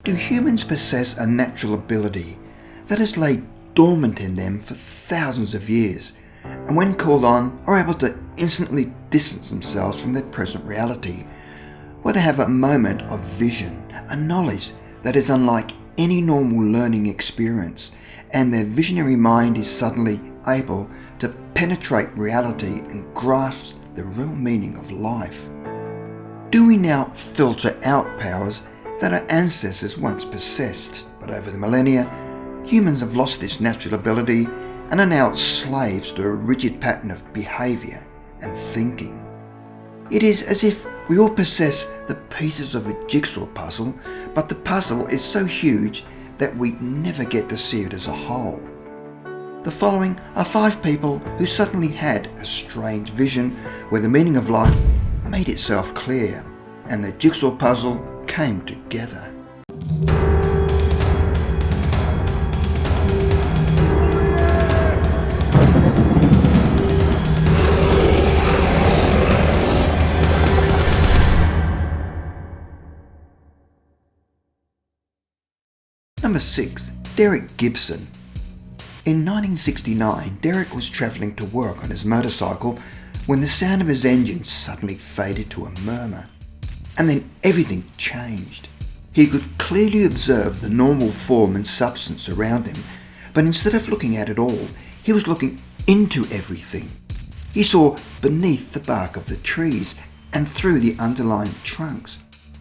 Do humans possess a natural ability that has laid dormant in them for thousands of years, and when called on are able to instantly distance themselves from their present reality, or to have a moment of vision, a knowledge that is unlike any normal learning experience, and their visionary mind is suddenly able to penetrate reality and grasp the real meaning of life? Do we now filter out powers that our ancestors once possessed, but over the millennia, humans have lost this natural ability and are now slaves to a rigid pattern of behaviour and thinking? It is as if we all possess the pieces of a jigsaw puzzle, but the puzzle is so huge that we never get to see it as a whole. The following are 5 people who suddenly had a strange vision where the meaning of life made itself clear and the jigsaw puzzle came together. Number 6. Derrick Gibson. In 1969, Derrick was travelling to work on his motorcycle when the sound of his engine suddenly faded to a murmur. And then everything changed. He could clearly observe the normal form and substance around him, but instead of looking at it all, he was looking into everything. He saw beneath the bark of the trees and through the underlying trunks.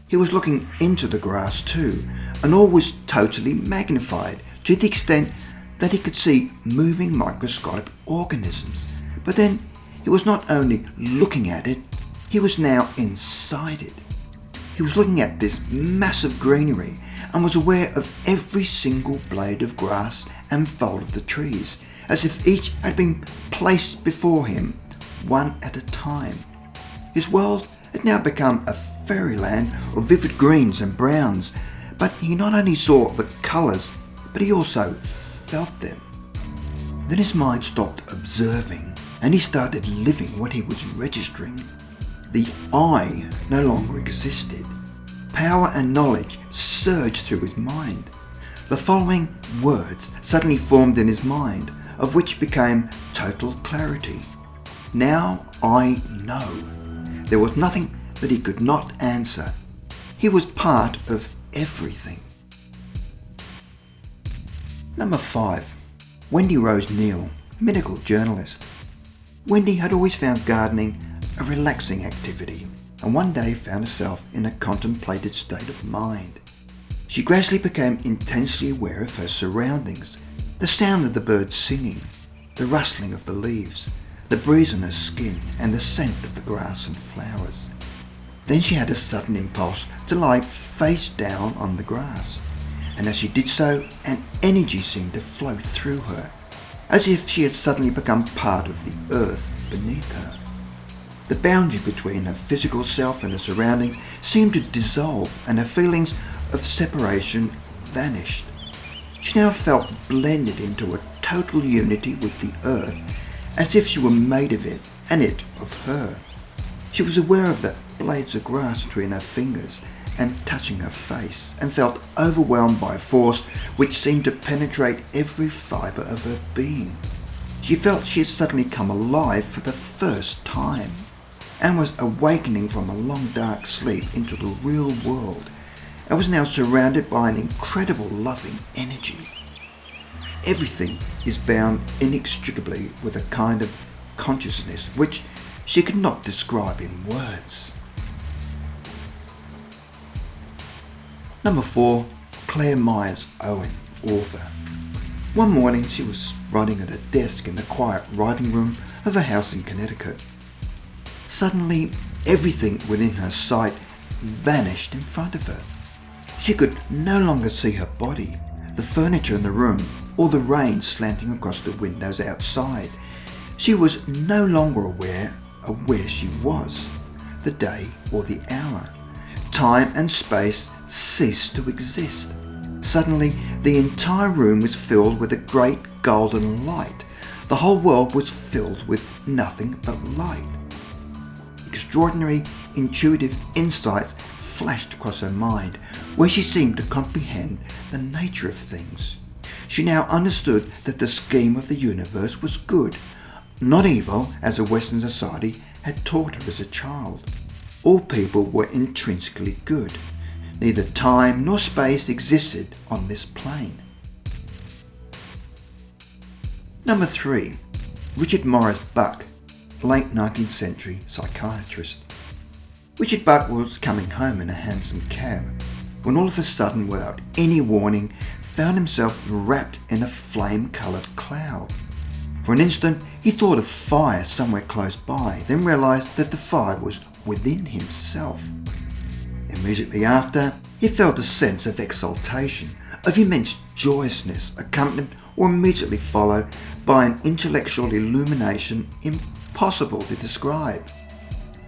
He was looking into the grass too, and all was totally magnified to the extent that he could see moving microscopic organisms. But then he was not only looking at it, he was now inside it. He was looking at this massive greenery and was aware of every single blade of grass and fold of the trees, as if each had been placed before him one at a time. His world had now become a fairyland of vivid greens and browns, but he not only saw the colours, but he also felt them. Then his mind stopped observing and he started living what he was registering. The I no longer existed. Power and knowledge surged through his mind. The following words suddenly formed in his mind, of which became total clarity. Now I know. There was nothing that he could not answer. He was part of everything. Number 5. Wendy Rose, medical journalist. Wendy had always found gardening a relaxing activity, and one day found herself in a contemplative state of mind. She gradually became intensely aware of her surroundings, the sound of the birds singing, the rustling of the leaves, the breeze on her skin, and the scent of the grass and flowers. Then she had a sudden impulse to lie face down on the grass, and as she did so, an energy seemed to flow through her, as if she had suddenly become part of the earth beneath her. The boundary between her physical self and her surroundings seemed to dissolve, and her feelings of separation vanished. She now felt blended into a total unity with the earth, as if she were made of it and it of her. She was aware of the blades of grass between her fingers and touching her face, and felt overwhelmed by a force which seemed to penetrate every fibre of her being. She felt she had suddenly come alive for the first time, and was awakening from a long dark sleep into the real world, and was now surrounded by an incredible loving energy. Everything is bound inextricably with a kind of consciousness which she could not describe in words. Number 4. Clare Owen, author. One morning she was writing at a desk in the quiet writing room of a house in Connecticut. Suddenly, everything within her sight vanished in front of her. She could no longer see her body, the furniture in the room, or the rain slanting across the windows outside. She was no longer aware of where she was, the day or the hour. Time and space ceased to exist. Suddenly, the entire room was filled with a great golden light. The whole world was filled with nothing but light. Extraordinary intuitive insights flashed across her mind, where she seemed to comprehend the nature of things. She now understood that the scheme of the universe was good, not evil as a Western society had taught her as a child. All people were intrinsically good. Neither time nor space existed on this plane. Number 3. Richard Morris Buck, late 19th century psychiatrist. Richard Buck was coming home in a hansom cab when all of a sudden, without any warning, found himself wrapped in a flame-coloured cloud. For an instant, he thought of fire somewhere close by, then realised that the fire was within himself. Immediately after, he felt a sense of exaltation, of immense joyousness, accompanied or immediately followed by an intellectual illumination impossible to describe.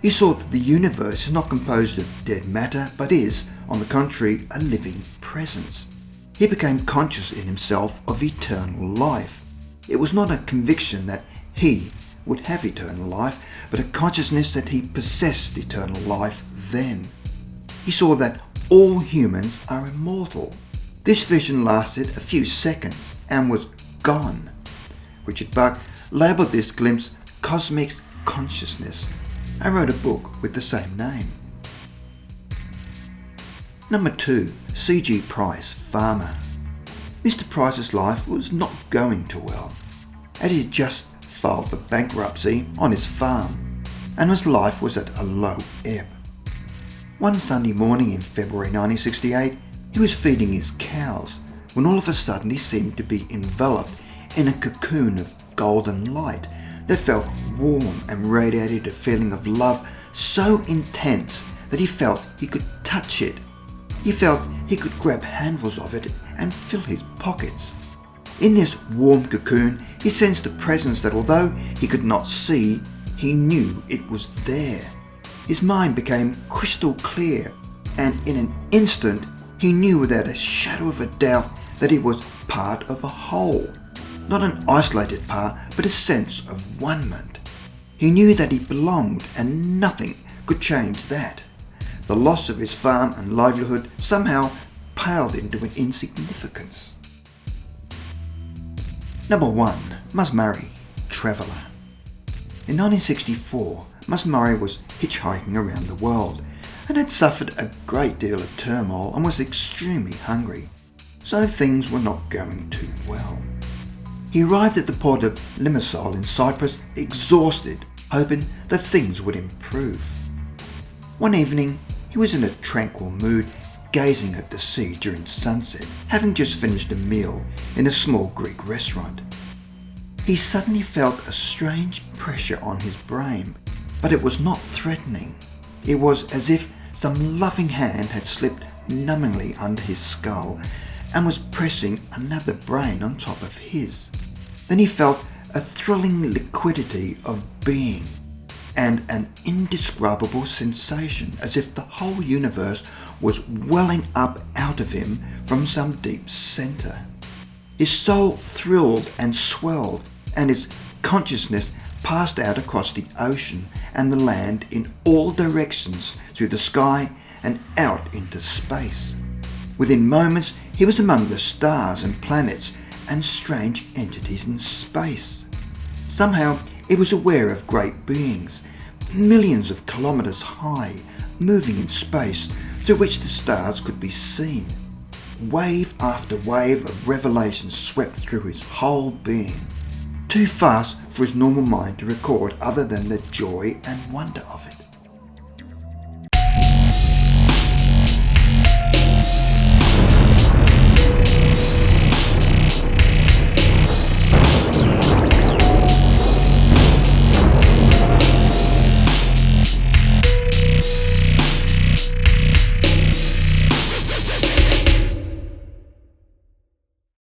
He saw that the universe is not composed of dead matter, but is, on the contrary, a living presence. He became conscious in himself of eternal life. It was not a conviction that he would have eternal life, but a consciousness that he possessed eternal life then. He saw that all humans are immortal. This vision lasted a few seconds and was gone. Richard Buck labelled this glimpse cosmic consciousness and wrote a book with the same name. Number 2. C.G. Price, farmer. Mr. Price's life was not going too well, as he had just filed for bankruptcy on his farm, and his life was at a low ebb. One Sunday morning in February 1968, he was feeding his cows when all of a sudden he seemed to be enveloped in a cocoon of golden light that felt warm and radiated a feeling of love so intense that he felt he could touch it. He felt he could grab handfuls of it and fill his pockets. In this warm cocoon, he sensed a presence that, although he could not see, he knew it was there. His mind became crystal clear, and in an instant, he knew without a shadow of a doubt that he was part of a whole. Not an isolated part, but a sense of one-ment. He knew that he belonged, and nothing could change that. The loss of his farm and livelihood somehow paled into an insignificance. Number 1. Musmurray, traveller. In 1964, Musmurray was hitchhiking around the world and had suffered a great deal of turmoil and was extremely hungry, so things were not going too well. He arrived at the port of Limassol in Cyprus exhausted, hoping that things would improve. One evening, he was in a tranquil mood, gazing at the sea during sunset, having just finished a meal in a small Greek restaurant. He suddenly felt a strange pressure on his brain, but it was not threatening. It was as if some loving hand had slipped numbingly under his skull and was pressing another brain on top of his. Then he felt a thrilling liquidity of being and an indescribable sensation, as if the whole universe was welling up out of him from some deep centre. His soul thrilled and swelled, and his consciousness passed out across the ocean and the land in all directions, through the sky and out into space. Within moments, he was among the stars and planets and strange entities in space. Somehow, he was aware of great beings, millions of kilometres high, moving in space, through which the stars could be seen. Wave after wave of revelation swept through his whole being, too fast for his normal mind to record other than the joy and wonder of it.